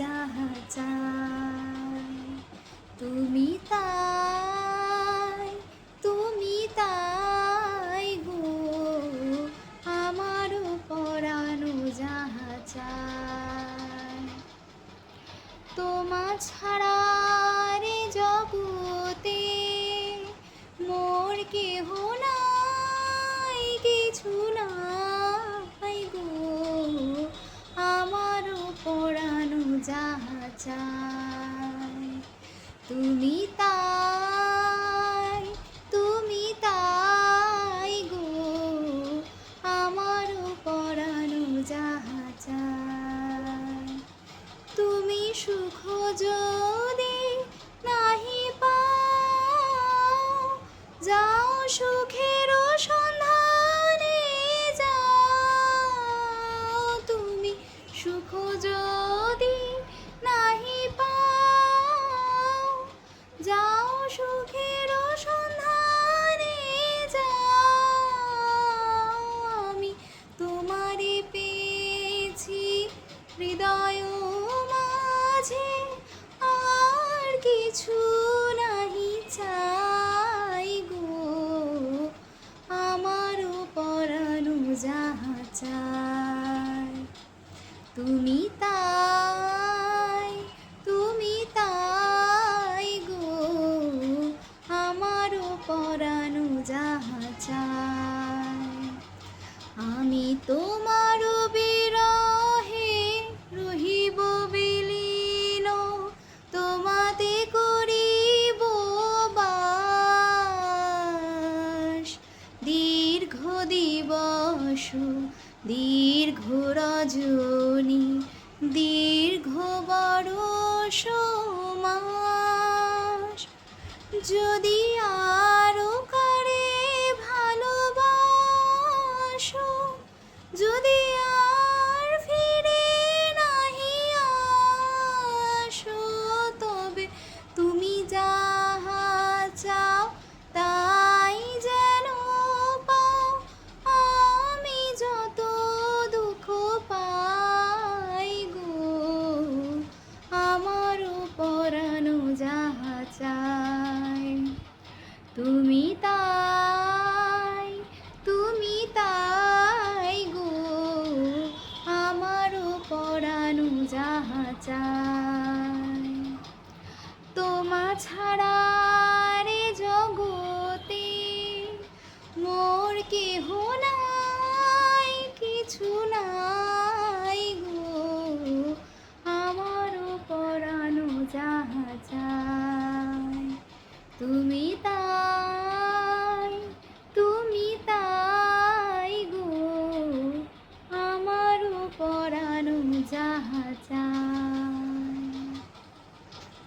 যাহা চাই। তুমি তাই, তুমি তাই গো, আমারও পরানো যাহা চাই। তোমা ছাড়া রে জগতে মোর কেহ নাই, কিছু নাই গো, আমারও পরানো যাহা চাই। তুমি তাই, তুমি তাই গো, আমারও পরানো যাহা চাই। তুমি সুখ যদি নাহি পাও, যাও সুখের সন্ধানে যাও। তুমি সুখ যদি নাহি পাও, যাও সুখের সন্ধানে যাও। আমি তোমারে পেয়েছি হৃদয় মাঝে, আর কিছু নাহি চাই গো, আমারও পরানো যাহা চাই। তুমি তাই, তুমি তাই গো, আমারও পরানো যাহা চাই। আমি তোমার বিরহে রহিব বিলীন, তোমাতে করিব বাস। দীর্ঘ দিবস, দীর্ঘ রজনী, দীর্ঘ বরষ মাস। যদি আরো কারে ভালোবাসো, যদি আর ফিরে নাহি আসো, তবে তুমি যাহা চাও তাই যেন পাও। আমি যত দুঃখ পাই গো, আমারও পরানো যাহা চাই। তুমি তাই, তুমি তাই গো, আমারও পরানো যাহা চাই। তোমা ছাড়া রে জগতে মোর কেহ নাই, কিছু নাই গো, আমারও পরানো যাহা চাই। তুমি তাই, তুমি তাই গো, আমারও পরানো যাহা চাই।